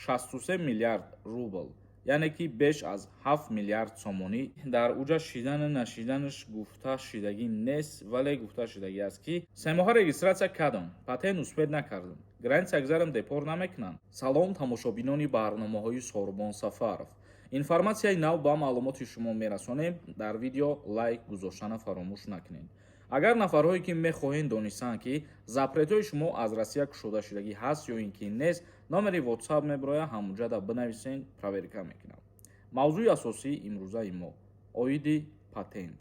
63 миллиард рубл, яъне ки беш аз 7 миллиард сомонӣ дар уҷа шидани нашиданаш гуфта шидагӣ нест, вале гуфта шидагӣ аст ки се моҳа регистратсия кардам, патент успед накардам, граница гузарам депор намекунанд. Салом тамошобинони барномаҳои Сорбон Сафаров. Информатсияи нав ба маълумоти шумо мерасонем. Дар видео лайк гузоштана фаромӯш накунед. Агар нафарҳое ки мехоҳанд донистанд ки запретҳои шумо аз Россия кушода шудагӣ ҳаст ё ин ки нест, номери WhatsApp мебароя ҳамуҷада бинависен, проверка мекунам. мавзӯи асосии имрӯзаи мо оиди патент.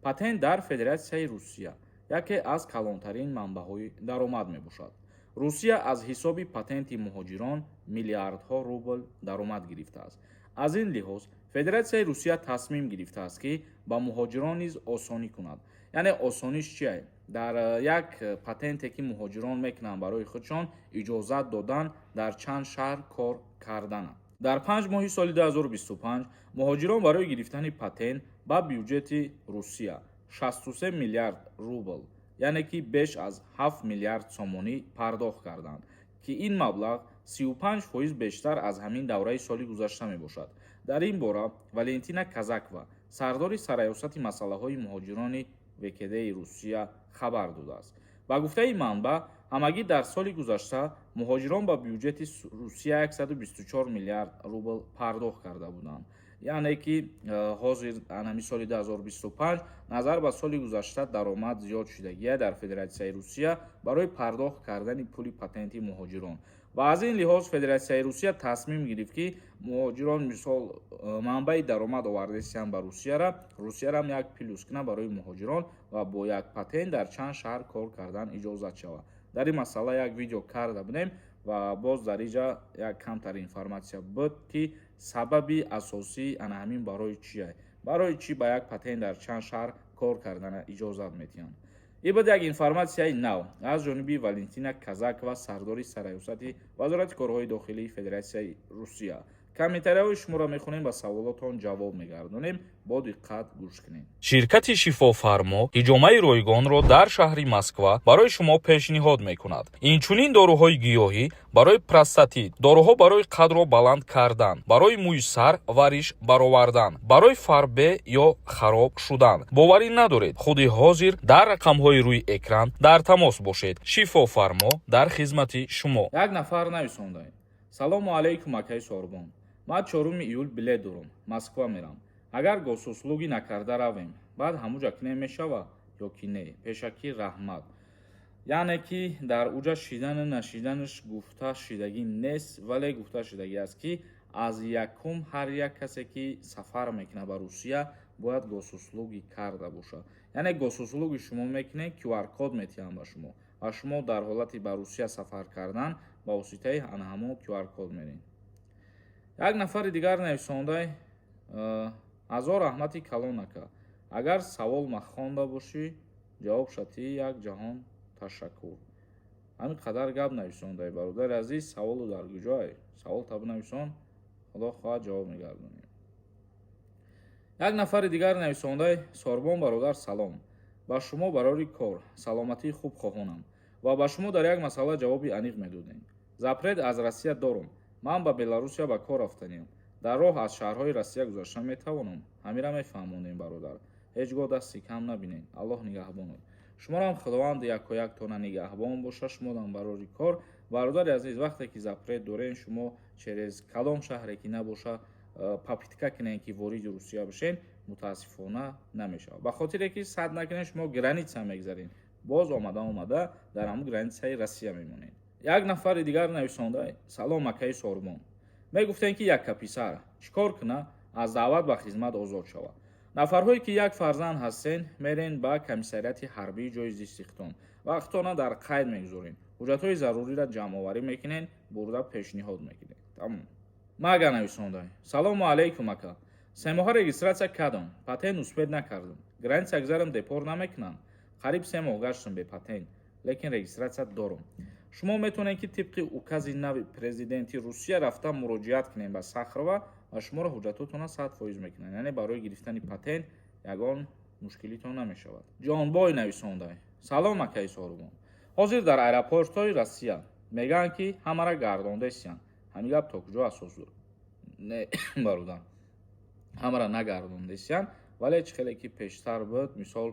Патент дар Федератсияи Русия яке аз калонтарин манбаъҳои даромад мебошад. Русия аз ҳисоби патенти муҳоҷирон миллиардҳо рубл даромад гирифтааст. аз ин лиҳоз Федератсияи Русия тасмим гирифтааст ки ба муҳоҷирон низ осонӣ кунад. яъне осониш чие? дар як патенте ки муҳоҷирон мекунанд барои худшон иҷозат додан дар чанд шаҳр кор кардан. дар 5 моҳи соли 2025 муҳоҷирон барои гирифтани патент ба бюҷети Русия 63 миллиард рубл, яъне ки беш аз 7 миллиард сомонӣ пардохт карданд, ки ин маблағ 35% бештар аз ҳамин давраи соли гузашта мебошад. дар ин бора Валентина Казакова, сардори сараёсати масъалаҳои муҳоҷирони ВКД-и Русия хабар додааст. ба гуфтаи манбаъ, ҳамагӣ дар соли гузашта муҳоҷирон ба бюҷети Русия 124 миллиард рубл пардохт карда буданд. яъне ки ҳозир ҳамин соли 2025 назар ба соли гузашта даромад зиёд шудагия дар Федератсияи Русия барои пардохт кардани пули патенти муҳоҷирон. ва аз ин лиҳоз Федератсияи Русия тасмим гирифт ки муҳоҷирон мисол манбаи даромад овардастиянд ба Русияра як плюс кунад барои муҳоҷирон ва бо як патент дар чанд шаҳр кор кардан иҷозат шавад. дар ин масъала як видео карда будем ва боз дар инҷа як камтар информатсия буд ки сабаби асосии ана ҳамин барои чие? барои чӣ ба як патент дар чанд шаҳр кор кардана иҷозат метиҳанд? ин буд як информатсияи нав аз ҷониби Валентина Казакова, сардори сараёсати вазорати корҳои дохилии Федератсияи Русия. комментарияҳои шуморо мехонем ва саволотон ҷавоб мегардонем. бо диққат гӯш кунед. ширкати Шифофармо ҳиҷомаи ройгонро дар шаҳри Москва барои шумо пешниҳод мекунад. инчунин доруҳои гиёҳӣ барои простатит, доруҳо барои қадро баланд кардан, барои мӯи сар ва риш баровардан, барои фарбе ё хароб шудан. боварӣ надоред, худи ҳозир дар рақамҳои рӯи экран дар тамос бошед. Шифофармо дар хизмати шумо. як нафар нависондаед: салому алайкум акаи Сорбон. ман 4 июл билет дорам, Москва мерам. агар госуслугӣ накарда равем, баъд ҳамуҷа кинем мешава ё ки не? пешакӣ раҳмат. яъне ки дар уҷа шидани нашиданаш гуфта шидагӣ нест, вале гуфта шидагӣ аст ки аз якум ҳар як касе ки сафар мекунад ба Русия бояд госуслугӣ карда бошад. яъне госуслуги шумо мекунед, QR код метиҳанд ба шумо ва шумо дар ҳолати ба Русия сафар кардан ба воситаи ана ҳамон QR код меред. як нафари дигар нависондай: азор раҳмати калонака. агар савол махонда бошӣ, ҷавоб шати як ҷаҳон ташаккур. ҳамин қадар гап нависондай бародари азиз. саволу дар куҷоай? савол таб нависон, худо хоҳад ҷавоб мегардонем. як нафари дигар нависондай: Сорбон бародар салом. ба шумо барори кор саломатии хуб хоҳонам ва ба шумо дар як масъала ҷавоби аниқ медодем. запрет аз Россия дорам. ман ба Беларусия ба кор рафтаниям. дар роҳ аз шаҳрҳои Россия гузашта метавонам? ҳамира мефаҳмонем бародар. ҳеҷ гоҳ дасти кам набинед. аллоҳ нигаҳбонад. шумоram худованд якояктона нигаҳбон боша. шумодам барори кор. бародари азиз, вақте ки запрет дорем, шумо через калом шаҳре ки набоша попитка кинед ки вориди Русия бишен, мутаассифона намешавад. ба хотире ки сад накунед, шумо граница мегзаред. боз омада дар ҳамун границаи Россия мемонед. як нафари дигар нависондай: салом акаи Сорбон. мегуфтем ки як каписар чӣ кор куна аз даъват ба хизмат озод шавад. нафарҳое ки як фарзанд ҳастен мерен ба комиссарияти ҳарбии ҷои зистихдом. вақтона дар қайд мегузорен. ҳуҷҷатҳои заруриро ҷамъоварӣ мекунед, бурда пешниҳод мекунед. тамом. мага нависондай: салому алайкум ака. се моҳа регистратсия кардам, патент успед накардам. граница гузарам депор намекунанд. қариб 3 моҳ гаштам бе патент, лекин регистратсия дорам. шумо метавонед ки тибқи укази нави президенти Русия рафта муроҷиат кунед ба Сахрова ва шуморо ҳуҷҷатотона 100% мекунанд. яъне барои гирифтани патент ягон мушкилитон намешавад. ҷонбой нависондай: салом акаи Сорбон. ҳозир дар аэропортҳои Россия мегӯянд ки ҳамаро гардондастиянд. ҳамин гап то куҷо асос дорад? Не бародан ҳамара нагардондесян, вале чӣ хеле ки пештар буд, мисол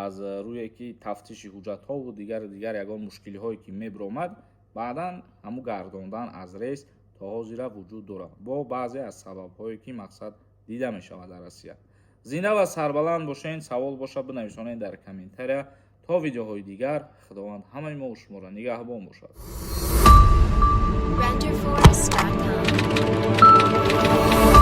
аз рӯе ки тафтиши ҳуҷҷатҳову дигар ягон мушкилиҳое ки мебиромад, баъдан ҳамун гардондан аз рейс то ҳозира вуҷуд дорад, бо баъзе аз сабабҳое ки мақсад дида мешавад дар Россия. Зинда ва сарбаланд бошед. Савол бошад бинависонед дар комментария. То видеоҳои дигар, худованд ҳамаи мо шуморо нигаҳбон бошад. renderforest.com